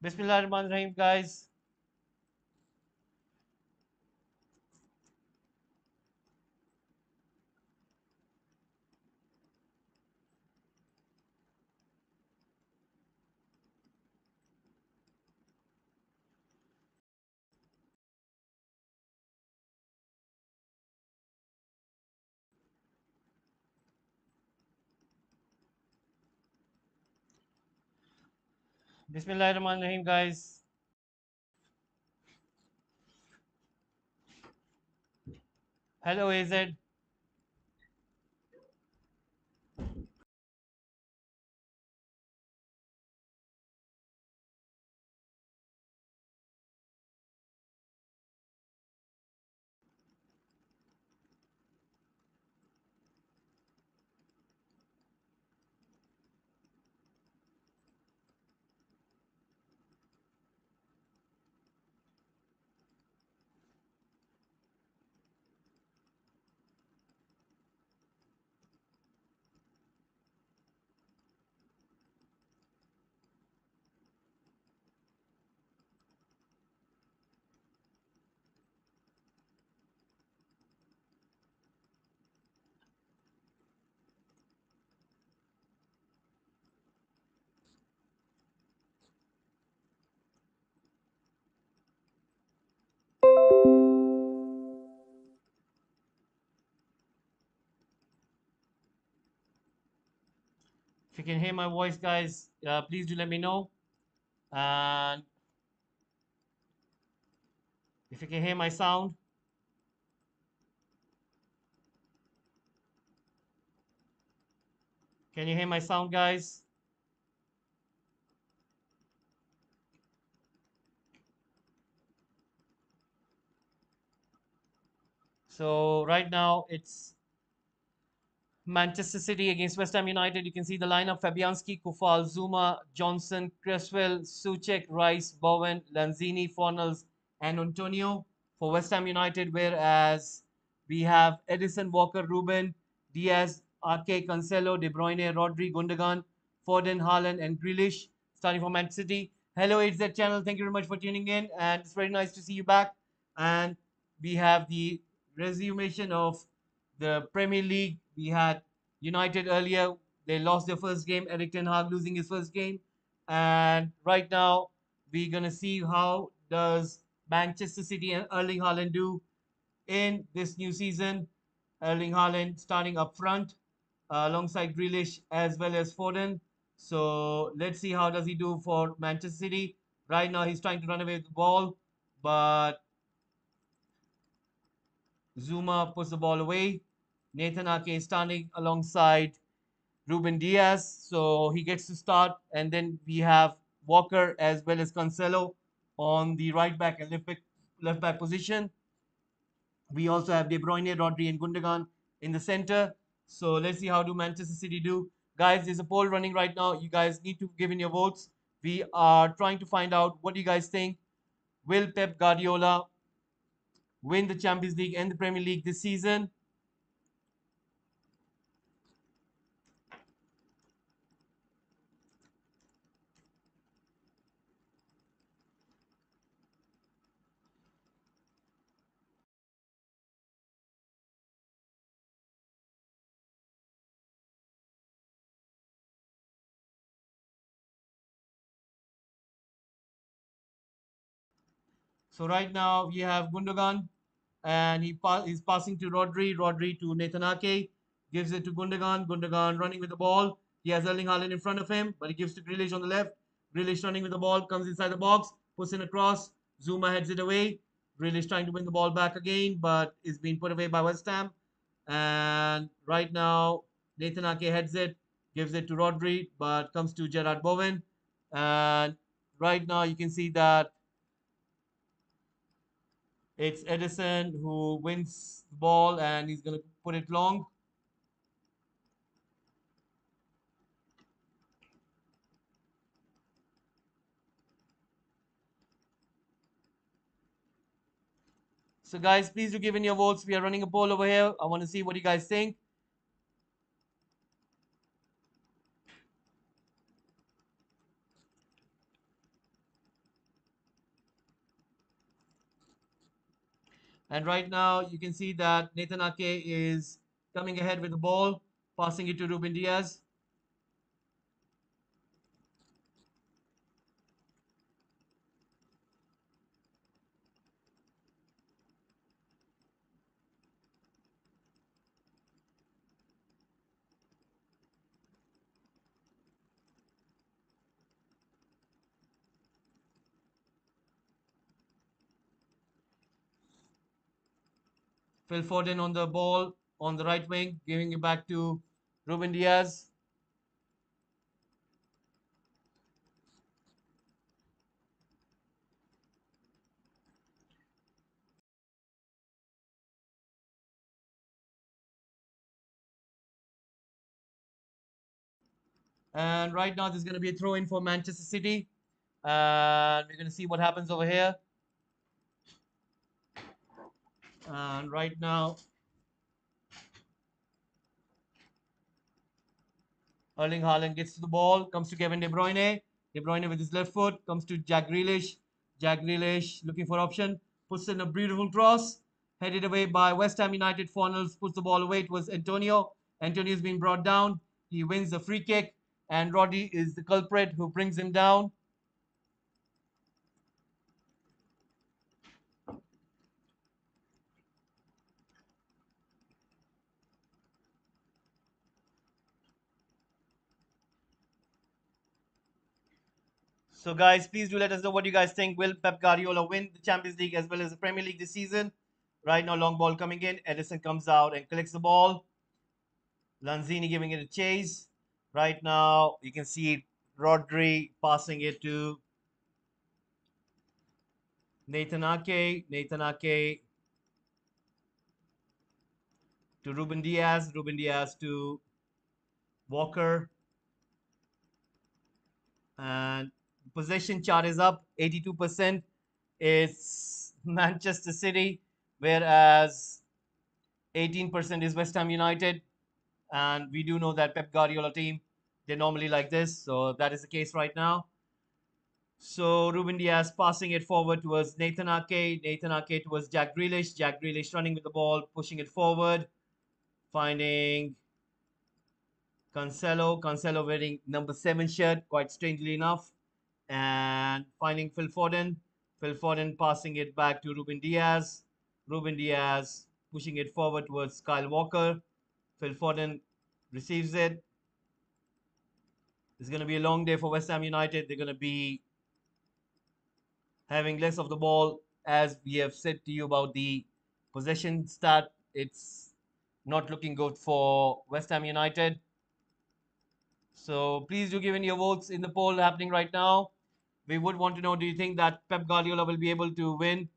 Bismillahirrahmanirrahim, guys. Bismillahirrahmanirrahim, guys. Hello, AZ. If you can hear my voice, guys, please do let me know. And if you can hear my sound, can you hear my sound, guys? So right now it's Manchester City against West Ham United. You can see the lineup: Fabianski, Kufal, Zuma, Johnson, Cresswell, Suchek, Rice, Bowen, Lanzini, Fornals, and Antonio for West Ham United. Whereas we have Edison, Walker, Ruben, Diaz, Ake, Cancelo, De Bruyne, Rodri, Gundogan, Foden, Haaland, and Grealish starting for Manchester City. Hello, HZ channel. Thank you very much for tuning in, and it's very nice to see you back. And we have the resummation of the Premier League. We had United earlier. They lost their first game. Eric Ten Hag losing his first game. And right now, we're going to see how does Manchester City and Erling Haaland do in this new season. Erling Haaland starting up front alongside Grealish as well as Foden. So let's see how does he do for Manchester City. Right now, he's trying to run away with the ball, but Zuma puts the ball away. Nathan Ake is standing alongside Ruben Diaz, so he gets to start. And then we have Walker as well as Cancelo on the right back and left back position. We also have De Bruyne, Rodri, and Gundogan in the center. So let's see how do Manchester City do. Guys, there's a poll running right now. You guys need to give in your votes. We are trying to find out what you guys think. Will Pep Guardiola win the Champions League and the Premier League this season? So right now we have Gundogan, and he's passing to Rodri, Rodri to Nathan Ake, gives it to Gundogan, Gundogan running with the ball. He has Erling Haaland in front of him, but he gives to Grealish on the left. Grealish running with the ball, comes inside the box, puts in a cross. Zuma heads it away. Grealish trying to win the ball back again, but is being put away by West Ham. And right now Nathan Ake heads it, gives it to Rodri, but comes to Gerard Bowen. And right now you can see that it's Edison who wins the ball and he's going to put it long. So, guys, please do give in your votes. We are running a poll over here. I want to see what you guys think. And right now, you can see that Nathan Ake is coming ahead with the ball, passing it to Ruben Diaz. Phil Foden on the ball on the right wing, giving it back to Ruben Diaz. And right now, there's going to be a throw in for Manchester City. And we're going to see what happens over here. And right now, Erling Haaland gets to the ball, comes to Kevin De Bruyne. De Bruyne with his left foot comes to Jack Grealish. Jack Grealish looking for option, puts in a beautiful cross, headed away by West Ham United. Fornals puts the ball away. It was Antonio. Antonio's been brought down. He wins the free kick, and Roddy is the culprit who brings him down. So, guys, please do let us know what you guys think. Will Pep Guardiola win the Champions League as well as the Premier League this season? Right now, long ball coming in. Edison comes out and collects the ball. Lanzini giving it a chase. Right now, you can see Rodri passing it to Nathan Ake. Nathan Ake to Ruben Diaz. Ruben Diaz to Walker. And possession chart is up 82%. It's Manchester City, whereas 18% is West Ham United. And we do know that Pep Guardiola team, they're normally like this. So that is the case right now. So Ruben Diaz passing it forward towards Nathan Ake. Nathan Ake towards Jack Grealish. Jack Grealish running with the ball, pushing it forward, finding Cancelo. Cancelo wearing number 7 shirt, quite strangely enough. And finding Phil Foden. Phil Foden passing it back to Ruben Diaz. Ruben Diaz pushing it forward towards Kyle Walker. Phil Foden receives it. It's going to be a long day for West Ham United. They're going to be having less of the ball, as we have said to you about the possession stat. It's not looking good for West Ham United. So please do give in your votes in the poll happening right now. We would want to know, do you think that Pep Guardiola will be able to win?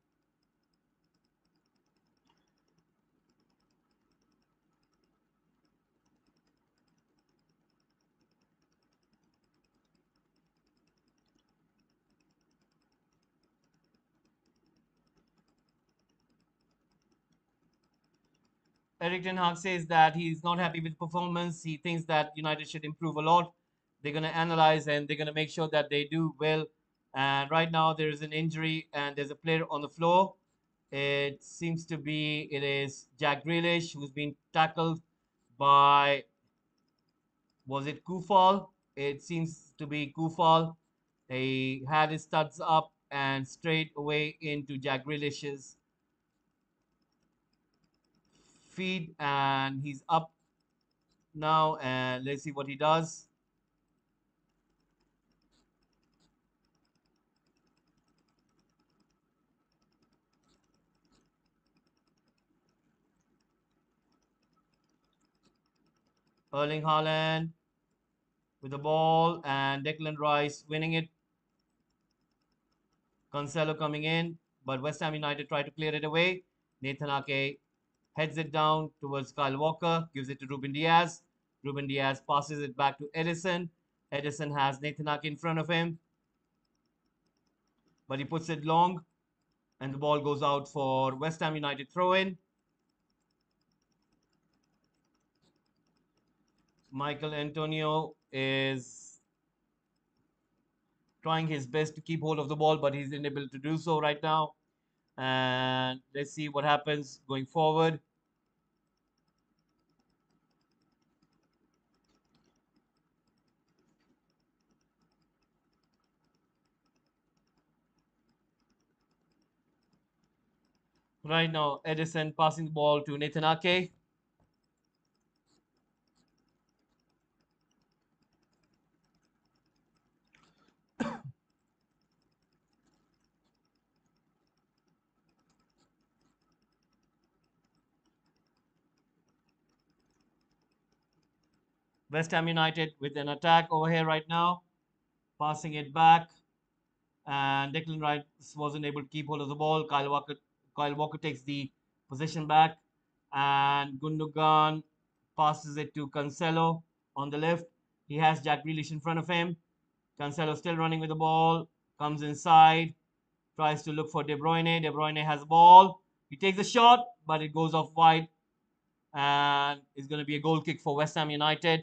Eric Ten Hag says that he's not happy with performance. He thinks that United should improve a lot. They're going to analyze and they're going to make sure that they do well. And right now there is an injury and there's a player on the floor. It seems to be it is Jack Grealish who's been tackled by, was it Kufal? It seems to be Kufal. He had his studs up and straight away into Jack Grealish's feet, and he's up now. And let's see what he does. Erling Haaland with the ball and Declan Rice winning it. Cancelo coming in, but West Ham United try to clear it away. Nathan Ake heads it down towards Kyle Walker, gives it to Ruben Diaz. Ruben Diaz passes it back to Edison. Edison has Nathan Ake in front of him, but he puts it long, and the ball goes out for West Ham United throw in. Michael Antonio is trying his best to keep hold of the ball, but he's unable to do so right now. And let's see what happens going forward. Right now, Edison passing the ball to Nathan Ake. West Ham United with an attack over here right now, passing it back, and Declan Rice wasn't able to keep hold of the ball. Kyle Walker takes the possession back, and Gundogan passes it to Cancelo on the left. He has Jack Grealish in front of him. Cancelo still running with the ball, comes inside, tries to look for De Bruyne. De Bruyne has the ball. He takes a shot, but it goes off wide, and it's going to be a goal kick for West Ham United.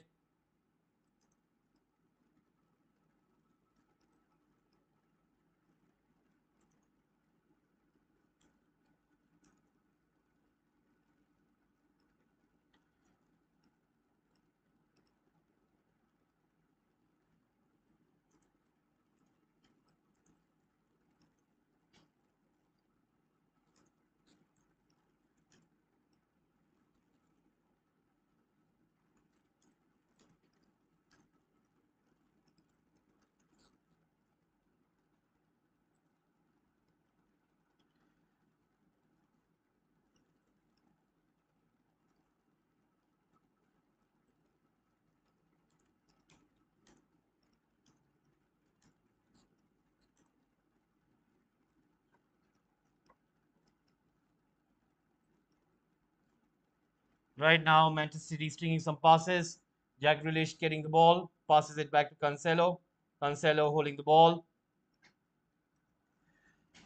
Right now, Manchester City stringing some passes. Jack Grealish getting the ball, passes it back to Cancelo. Cancelo holding the ball.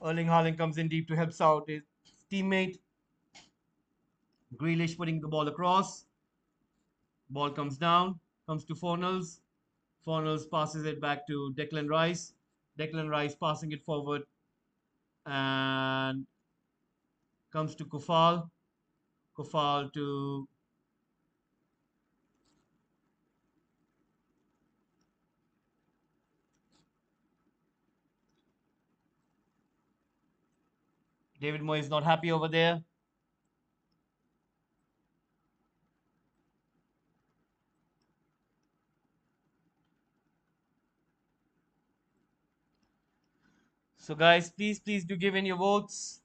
Erling Haaland comes in deep to help out his teammate. Grealish putting the ball across. Ball comes down, comes to Fornals. Fornals passes it back to Declan Rice. Declan Rice passing it forward and comes to Kufal. Kufal to David Moyes, not happy over there. So, guys, please do give in your votes.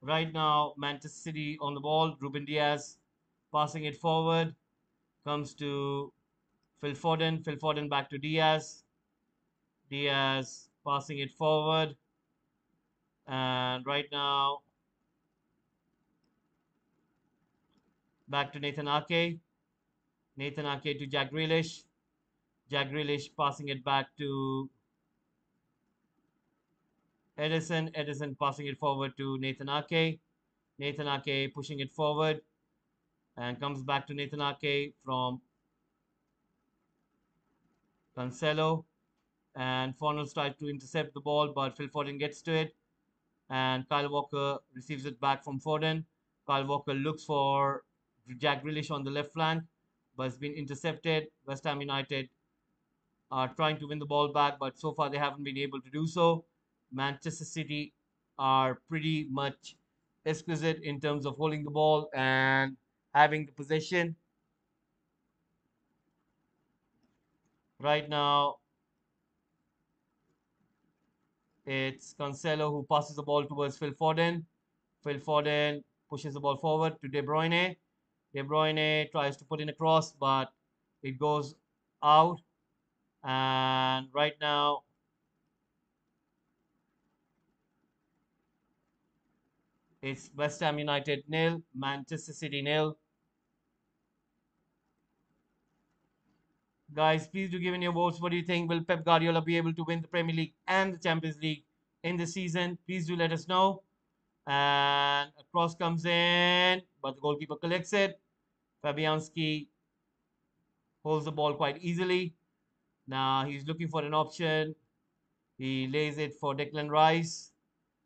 Right now, Manchester City on the ball. Ruben Diaz passing it forward. Comes to Phil Foden. Phil Foden back to Diaz. Diaz passing it forward. And right now, back to Nathan Ake. Nathan Ake to Jack Grealish. Jack Grealish passing it back to Edison. Edison passing it forward to Nathan Ake. Nathan Ake pushing it forward and comes back to Nathan Ake from Cancelo. And Fornals tries to intercept the ball, but Phil Foden gets to it. And Kyle Walker receives it back from Foden. Kyle Walker looks for Jack Grealish on the left flank, but it's been intercepted. West Ham United are trying to win the ball back, but so far they haven't been able to do so. Manchester City are pretty much exquisite in terms of holding the ball and having the possession. Right now, it's Cancelo who passes the ball towards Phil Foden. Phil Foden pushes the ball forward to De Bruyne. De Bruyne tries to put in a cross, but it goes out. And right now, it's West Ham United nil, Manchester City nil. Guys, please do give in your votes. What do you think? Will Pep Guardiola be able to win the Premier League and the Champions League in this season? Please do let us know. And a cross comes in, but the goalkeeper collects it. Fabianski holds the ball quite easily. Now he's looking for an option. He lays it for Declan Rice.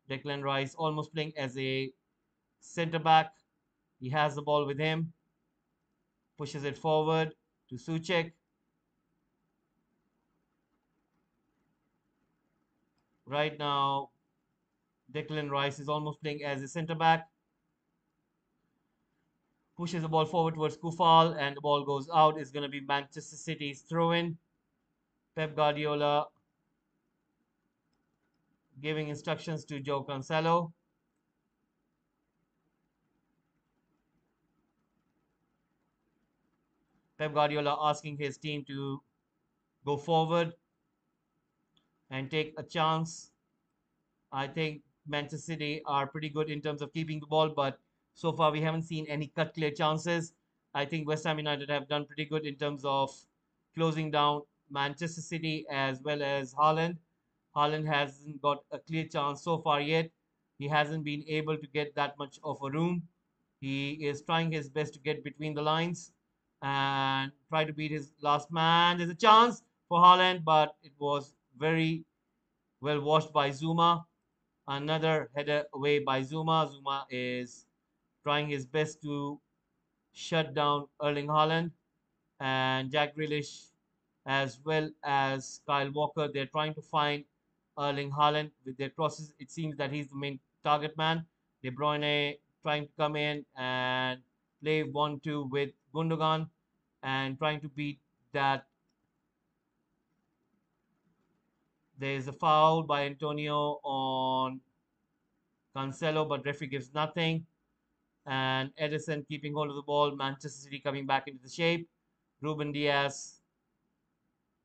Declan Rice almost playing as a centre back. He has the ball with him, pushes it forward to Suchek. Right now, Declan Rice is almost playing as a centre back. Pushes the ball forward towards Kufal, and the ball goes out. It's going to be Manchester City's throw in. Pep Guardiola giving instructions to Joe Cancelo. Pep Guardiola asking his team to go forward and take a chance. I think Manchester City are pretty good in terms of keeping the ball, but so far we haven't seen any cut clear chances. I think West Ham United have done pretty good in terms of closing down Manchester City as well as Haaland. Haaland hasn't got a clear chance so far yet. He hasn't been able to get that much of a room. He is trying his best to get between the lines and try to beat his last man. There's a chance for Haaland, but it was very well washed by Zuma. Another header away by Zuma. Zuma is trying his best to shut down Erling Haaland and Jack Grealish as well as Kyle Walker. They're trying to find Erling Haaland with their crosses. It seems that he's the main target man. De Bruyne trying to come in and play 1-2 with Gundogan and trying to beat that. There's a foul by Antonio on Cancelo, but referee gives nothing. And Edison keeping hold of the ball. Manchester City coming back into the shape. Ruben Diaz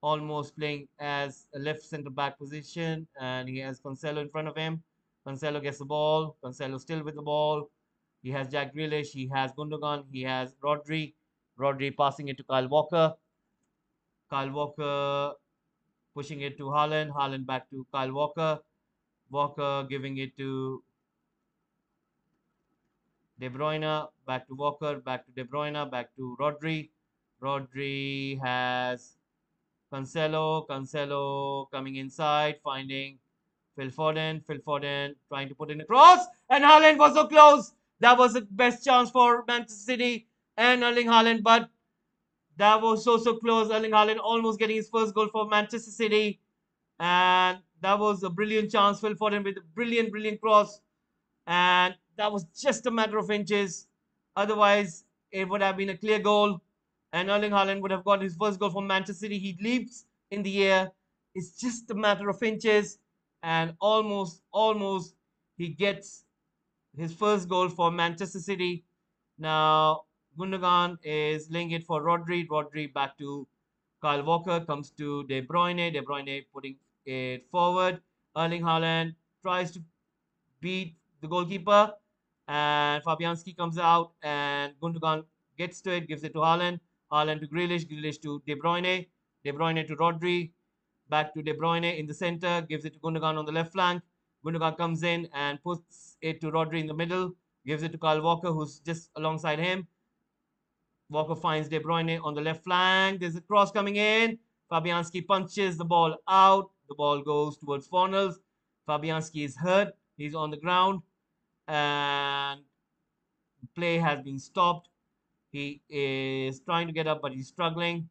almost playing as a left centre back position, and he has Cancelo in front of him. Cancelo gets the ball. Cancelo still with the ball. He has Jack Grealish. He has Gundogan. He has Rodri. Rodri passing it to Kyle Walker. Kyle Walker pushing it to Haaland. Haaland back to Kyle Walker. Walker giving it to De Bruyne, back to Walker, back to De Bruyne, back to Rodri. Rodri has Cancelo. Cancelo coming inside, finding Phil Foden. Phil Foden trying to put in a cross, and Haaland was so close. That was the best chance for Manchester City and Erling Haaland, but that was so close. Erling Haaland almost getting his first goal for Manchester City, and that was a brilliant chance. Phil Foden with a brilliant cross, and that was just a matter of inches. Otherwise, it would have been a clear goal, and Erling Haaland would have got his first goal from Manchester City. He leaps in the air. It's just a matter of inches, and almost he gets his first goal for Manchester City. Now, Gundogan is laying it for Rodri. Rodri back to Kyle Walker, comes to De Bruyne. De Bruyne putting it forward. Erling Haaland tries to beat the goalkeeper, and Fabianski comes out, and Gundogan gets to it, gives it to Haaland. Haaland to Grealish, Grealish to De Bruyne, De Bruyne to Rodri, back to De Bruyne in the center, gives it to Gundogan on the left flank. Gundogan comes in and puts it to Rodri in the middle, gives it to Kyle Walker, who's just alongside him. Walker finds De Bruyne on the left flank. There's a cross coming in. Fabianski punches the ball out. The ball goes towards Fornals. Fabianski is hurt. He's on the ground, and play has been stopped. He is trying to get up, but he's struggling.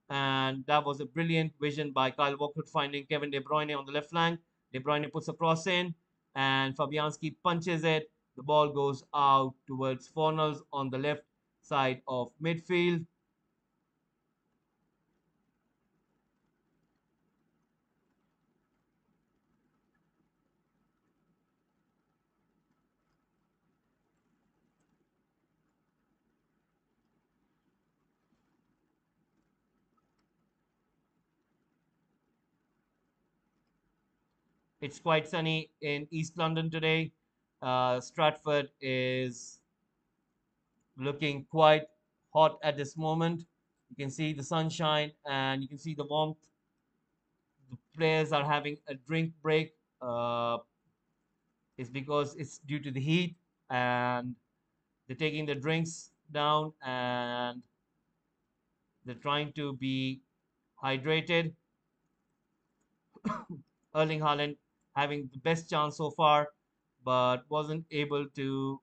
And that was a brilliant vision by Kyle Walker finding Kevin De Bruyne on the left flank. De Bruyne puts a cross in, and Fabianski punches it. The ball goes out towards Fornals on the left side of midfield. It's quite sunny in East London today. Stratford is looking quite hot at this moment. You can see the sunshine and you can see the warmth. The players are having a drink break. It's because it's due to the heat, and they're taking the drinks down, and they're trying to be hydrated. Erling Haaland having the best chance so far, but wasn't able to.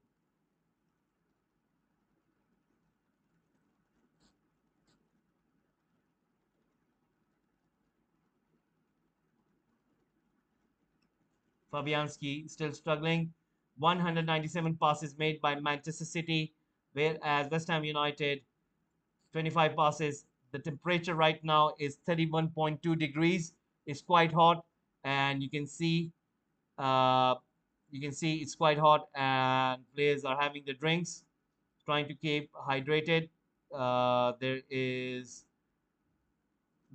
Fabianski still struggling. 197 passes made by Manchester City, whereas West Ham United 25 passes. The temperature right now is 31.2 degrees. It's quite hot, and uh, you can see it's quite hot, and players are having their drinks, trying to keep hydrated. There is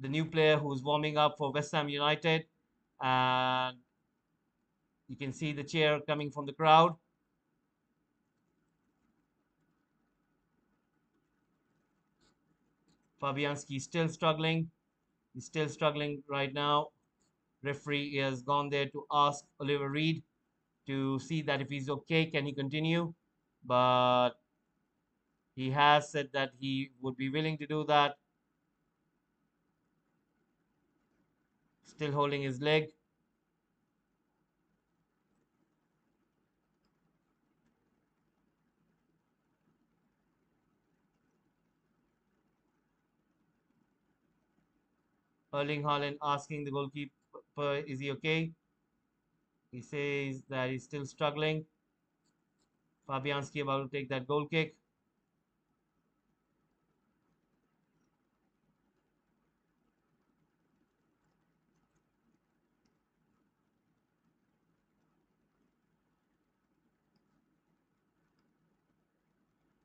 the new player who's warming up for West Ham United, and you can see the cheer coming from the crowd. Fabianski still struggling. He's still struggling right now. Referee has gone there to ask Oliver Reed to see that if he's okay, can he continue? But he has said that he would be willing to do that. Still holding his leg. Erling Haaland asking the goalkeeper, is he okay? He says that he's still struggling. Fabianski about to take that goal kick.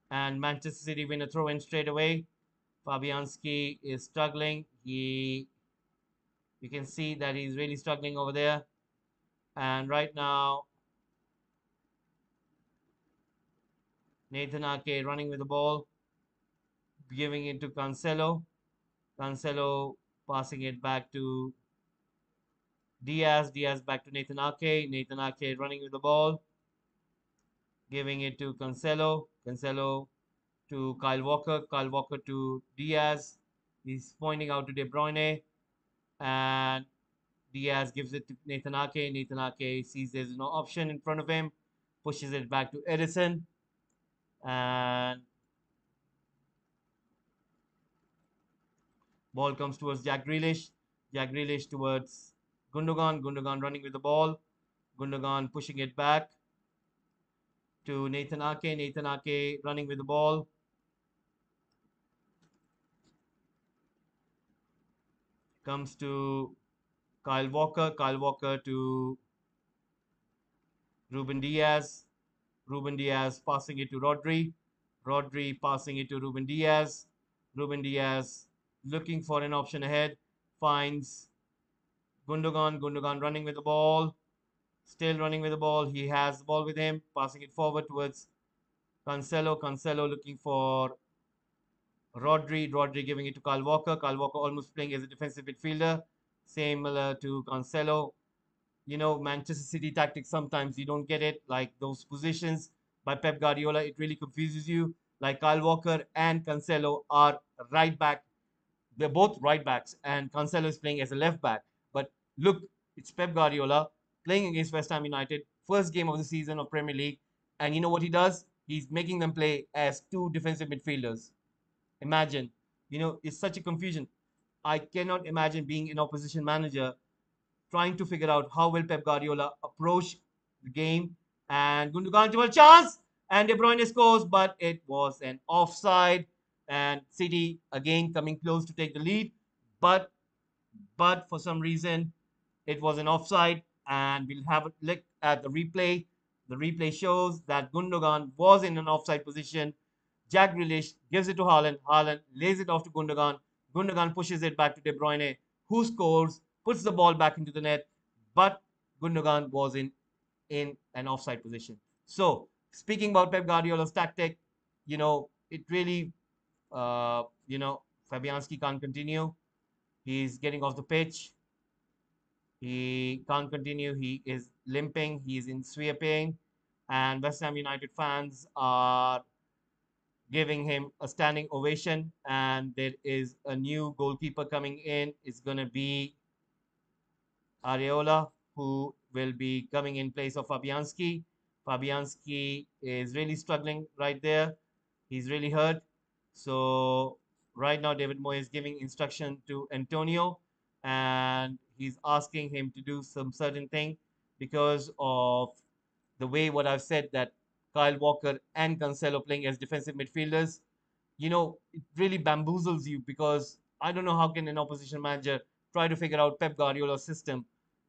And Manchester City win a throw in straight away. Fabianski is struggling. You can see that he's really struggling over there. And right now, Nathan Ake running with the ball, giving it to Cancelo. Cancelo passing it back to Diaz. Diaz back to Nathan Ake. Nathan Ake running with the ball, giving it to Cancelo. Cancelo to Kyle Walker. Kyle Walker to Diaz. He's pointing out to De Bruyne. And Diaz gives it to Nathan Ake. Nathan Ake sees there's no option in front of him, pushes it back to Edison. And ball comes towards Jack Grealish. Jack Grealish towards Gundogan. Gundogan running with the ball. Gundogan pushing it back to Nathan Ake. Nathan Ake running with the ball. Comes to Kyle Walker. Kyle Walker to Ruben Diaz. Ruben Diaz passing it to Rodri. Rodri passing it to Ruben Diaz. Ruben Diaz looking for an option ahead. Finds Gundogan. Gundogan running with the ball. Still running with the ball. He has the ball with him. Passing it forward towards Cancelo. Cancelo looking for Rodri. Rodri giving it to Kyle Walker. Kyle Walker almost playing as a defensive midfielder. Similar to Cancelo. You know, Manchester City tactics, sometimes you don't get it. Like those positions by Pep Guardiola, it really confuses you. Like Kyle Walker and Cancelo are right back. They're both right backs, and Cancelo is playing as a left back. But look, it's Pep Guardiola playing against West Ham United, first game of the season of Premier League. And you know what he does? He's making them play as two defensive midfielders. Imagine, it's such a confusion. I cannot imagine being an opposition manager trying to figure out how will Pep Guardiola approach the game. And Gundogan to a chance, and De Bruyne scores, but it was an offside. And City again coming close to take the lead, but for some reason it was an offside. And we'll have a look at the replay. The replay shows that Gundogan was in an offside position. Jack Grealish gives it to Haaland. Haaland lays it off to Gundogan. Gundogan pushes it back to De Bruyne, who scores, puts the ball back into the net. But Gundogan was in an offside position. So, speaking about Pep Guardiola's tactic, it really, Fabianski can't continue. He's getting off the pitch. He can't continue. He is limping. He's in severe pain. And West Ham United fans are giving him a standing ovation. And there is a new goalkeeper coming in. It's going to be Areola, who will be coming in place of Fabianski. Fabianski is really struggling right there. He's really hurt. So right now, David Moyes is giving instruction to Antonio, and he's asking him to do some certain thing because of the way what I've said, that Kyle Walker and Cancelo playing as defensive midfielders, it really bamboozles you, because I don't know how can an opposition manager try to figure out Pep Guardiola's system.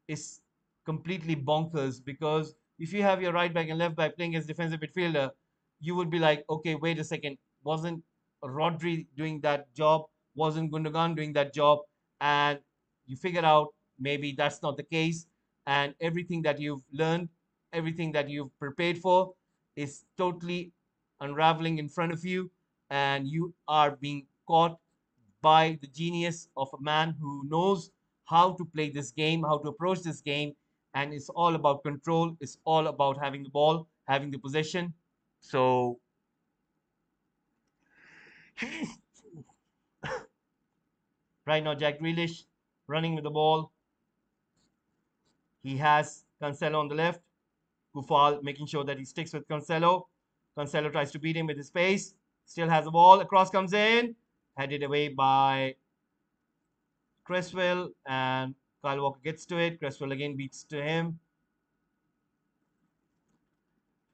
Is completely bonkers, because if you have your right back and left back playing as defensive midfielder, you would be like, okay, wait a second, wasn't Rodri doing that job? Wasn't Gundogan doing that job? And you figure out maybe that's not the case, and everything that you've learned, everything that you've prepared for is totally unraveling in front of you, and you are being caught by the genius of a man who knows how to play this game, how to approach this game, and it's all about control. It's all about having the ball, having the possession. So right now, Jack Grealish running with the ball. He has Cancelo on the left. Kufal making sure that he sticks with Cancelo. Cancelo tries to beat him with his pace. Still has the ball. Across comes in. Headed away by Cresswell, and Kyle Walker gets to it. Cresswell again beats to him.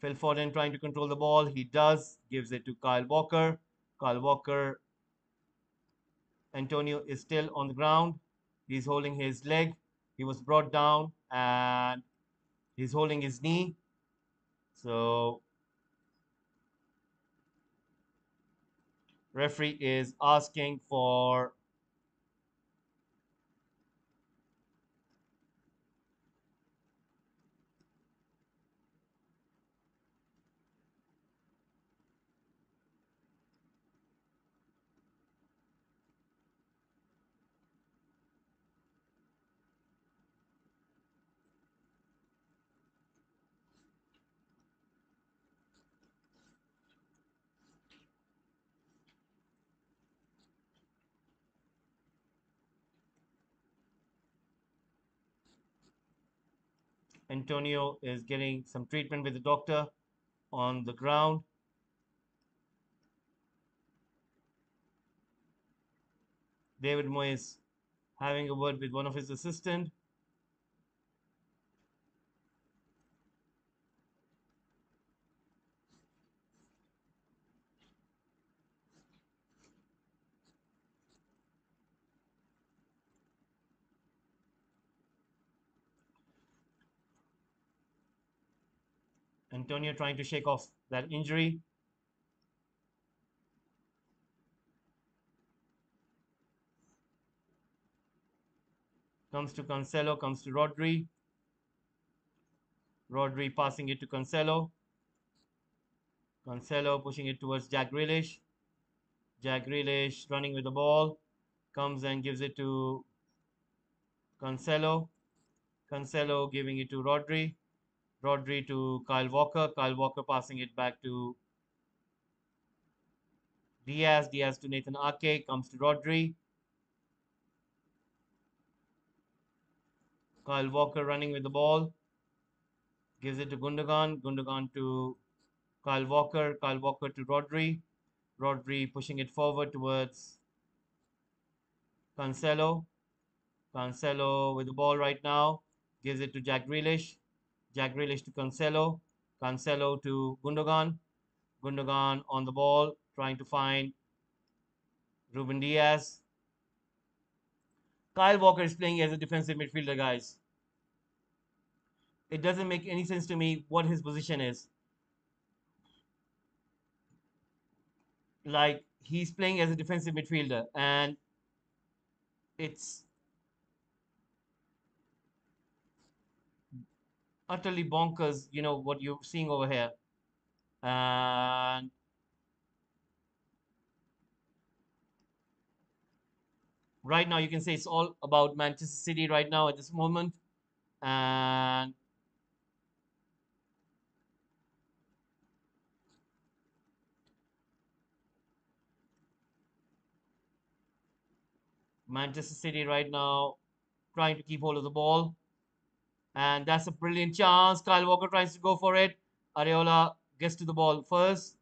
Phil Foden trying to control the ball. He does. Gives it to Kyle Walker. Kyle Walker. Antonio is still on the ground. He's holding his leg. He was brought down and he's holding his knee. So referee is asking for Antonio is getting some treatment with the doctor on the ground. David Moyes having a word with one of his assistants. Antonio trying to shake off that injury. Comes to Cancelo, comes to Rodri. Rodri passing it to Cancelo. Cancelo pushing it towards Jack Grealish. Jack Grealish running with the ball. Comes and gives it to Cancelo. Cancelo giving it to Rodri. Rodri to Kyle Walker. Kyle Walker passing it back to Diaz. Diaz to Nathan Ake. Comes to Rodri. Kyle Walker running with the ball. Gives it to Gundogan. Gundogan to Kyle Walker. Kyle Walker to Rodri. Rodri pushing it forward towards Cancelo. Cancelo with the ball right now. Gives it to Jack Grealish. Jack Grealish to Cancelo. Cancelo to Gundogan. Gundogan on the ball, trying to find Ruben Diaz. Kyle Walker is playing as a defensive midfielder, guys. It doesn't make any sense to me what his position is. Like, he's playing as a defensive midfielder, and it's utterly bonkers, what you're seeing over here. And right now, you can say it's all about Manchester City right now at this moment. And Manchester City right now trying to keep hold of the ball. And that's a brilliant chance. Kyle Walker tries to go for it. Areola gets to the ball first.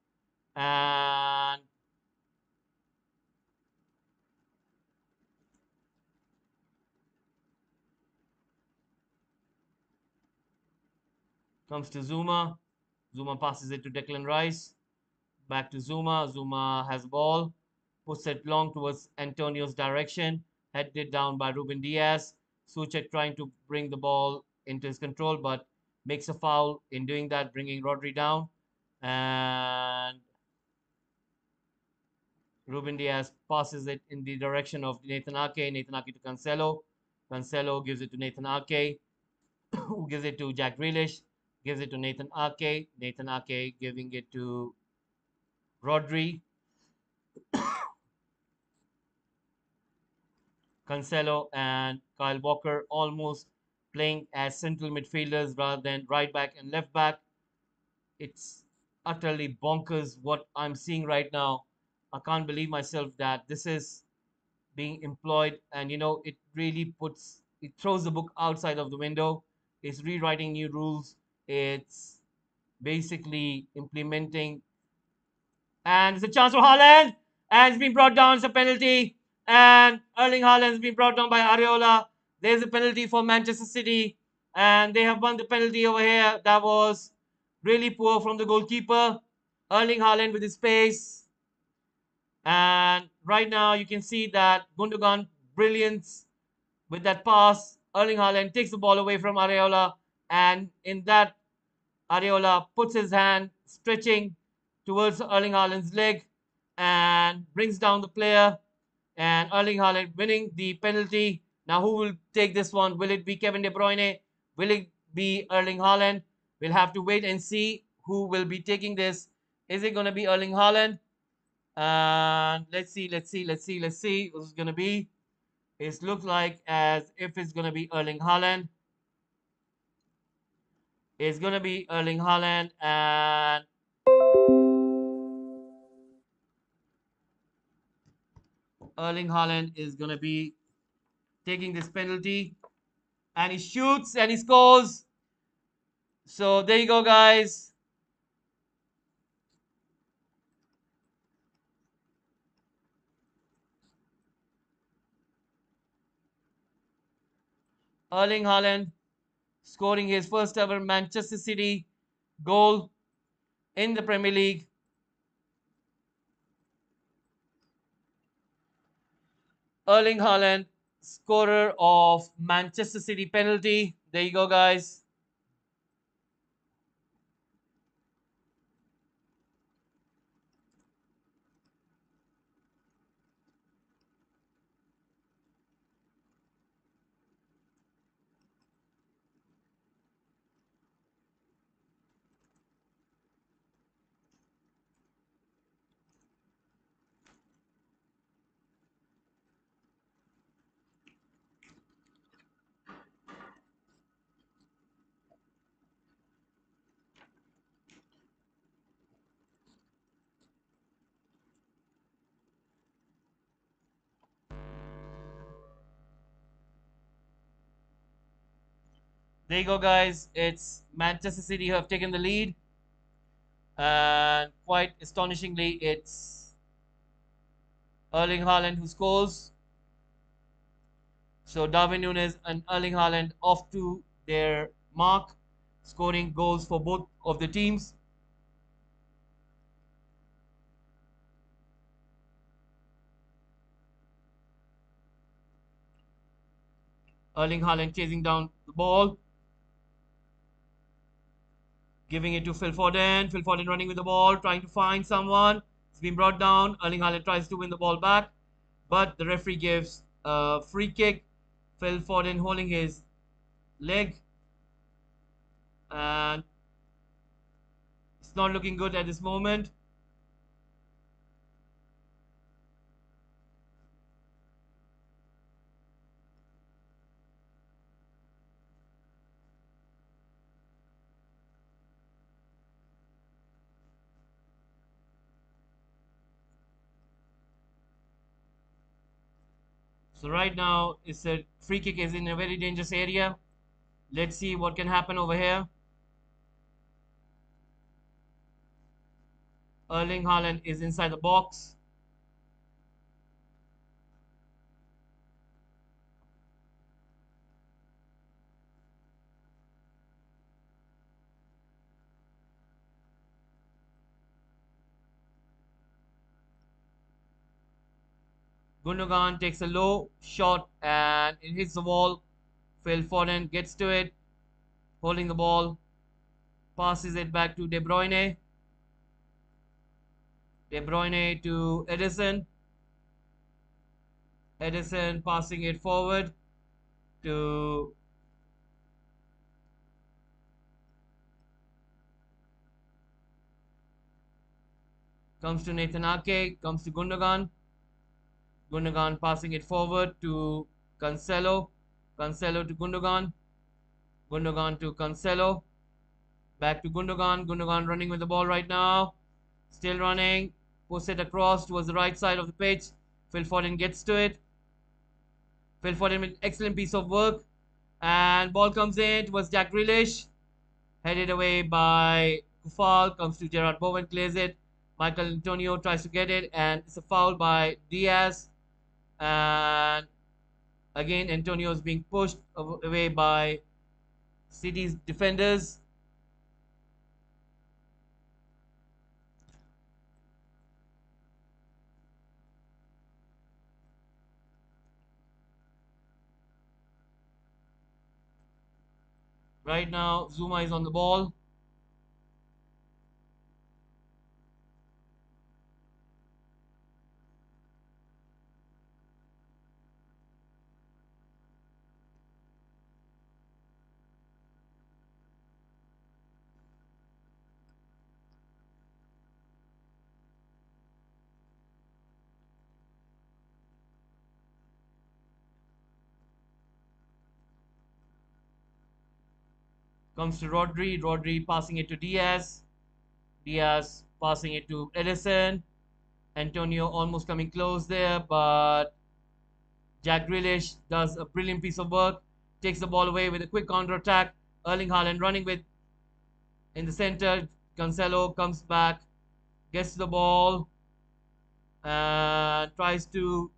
And comes to Zuma. Zuma passes it to Declan Rice. Back to Zuma. Zuma has the ball. Puts it long towards Antonio's direction. Headed down by Ruben Diaz. Suchek trying to bring the ball into his control, but makes a foul in doing that, bringing Rodri down. And Ruben Diaz passes it in the direction of Nathan Ake. Nathan Ake to Cancelo. Cancelo gives it to Nathan Ake, who gives it to Jack Grealish. Gives it to Nathan Ake. Nathan Ake giving it to Rodri. Cancelo and Kyle Walker almost playing as central midfielders rather than right back and left back. It's utterly bonkers what I'm seeing right now. I can't believe myself that this is being employed, and it really throws the book outside of the window. It's rewriting new rules. It's basically implementing, and it's a chance for Haaland, and it's been brought down. It's a penalty, and Erling Haaland has been brought down by Areola. There's a penalty for Manchester City, and they have won the penalty over here. That was really poor from the goalkeeper. Erling Haaland with his pace, and right now you can see that Gundogan brilliance with that pass. Erling Haaland takes the ball away from Areola, and in that, Areola puts his hand, stretching towards Erling Haaland's leg, and brings down the player. And Erling Haaland winning the penalty. Now, who will take this one? Will it be Kevin De Bruyne? Will it be Erling Haaland? We'll have to wait and see who will be taking this. Is it going to be Erling Haaland? And let's see who's going to be. It looks like as if it's going to be Erling Haaland. It's going to be Erling Haaland, and Erling Haaland is going to be taking this penalty, and he shoots and he scores. So there you go, guys. Erling Haaland scoring his first ever Manchester City goal in the Premier League. Erling Haaland, scorer of Manchester City penalty. There you go, guys. There you go, guys. It's Manchester City who have taken the lead. And quite astonishingly, it's Erling Haaland who scores. So Darwin Nunes and Erling Haaland off to their mark, scoring goals for both of the teams. Erling Haaland chasing down the ball, giving it to Phil Foden. Phil Foden running with the ball, trying to find someone. It's been brought down. Erling Haaland tries to win the ball back, but the referee gives a free kick. Phil Foden holding his leg, and it's not looking good at this moment. So right now, it's a free kick is in a very dangerous area. Let's see what can happen over here. Erling Haaland is inside the box. Gundogan takes a low shot and it hits the wall. Phil Foden gets to it, holding the ball, passes it back to De Bruyne. De Bruyne to Edison. Edison passing it forward to comes to Nathan Ake, comes to Gundogan. Gundogan passing it forward to Cancelo. Cancelo to Gundogan. Gundogan to Cancelo. Back to Gundogan. Gundogan running with the ball right now. Still running. Puts it across towards the right side of the pitch. Phil Foden gets to it. Phil Foden with excellent piece of work. And ball comes in towards Jack Grealish. Headed away by Kufal. Comes to Gerard Bowen. Clears it. Michael Antonio tries to get it. And it's a foul by Diaz. And again, Antonio is being pushed away by City's defenders. Right now, Zuma is on the ball. Comes to Rodri. Rodri passing it to Diaz. Diaz passing it to Edison. Antonio almost coming close there, but Jack Grealish does a brilliant piece of work. Takes the ball away with a quick counter attack. Erling Haaland running with in the center. Cancelo comes back, gets the ball, and tries to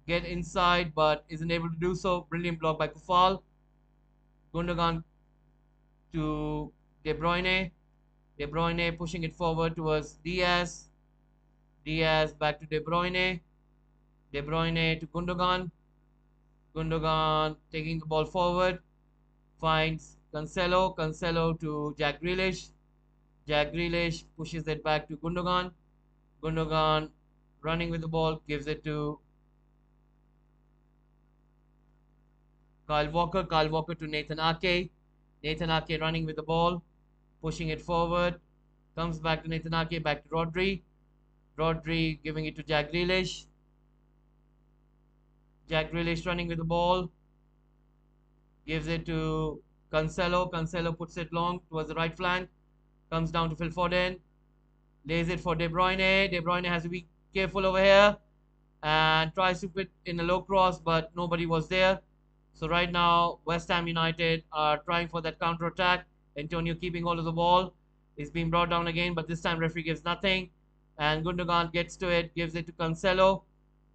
get inside, but isn't able to do so. Brilliant block by Kufal. Gundogan to De Bruyne. De Bruyne pushing it forward towards Diaz. Diaz back to De Bruyne. De Bruyne to Gundogan. Gundogan taking the ball forward. Finds Cancelo. Cancelo to Jack Grealish. Jack Grealish pushes it back to Gundogan. Gundogan running with the ball. Gives it to Kyle Walker. Kyle Walker to Nathan Ake. Nathan Ake running with the ball. Pushing it forward. Comes back to Nathan Ake. Back to Rodri. Rodri giving it to Jack Grealish. Jack Grealish running with the ball. Gives it to Cancelo. Cancelo puts it long towards the right flank. Comes down to Phil Foden. Lays it for De Bruyne. De Bruyne has to be careful over here. And tries to put in a low cross, but nobody was there. So right now, West Ham United are trying for that counter attack. Antonio keeping hold of the ball. It's being brought down again, but this time referee gives nothing. And Gundogan gets to it, gives it to Cancelo.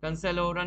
Cancelo running.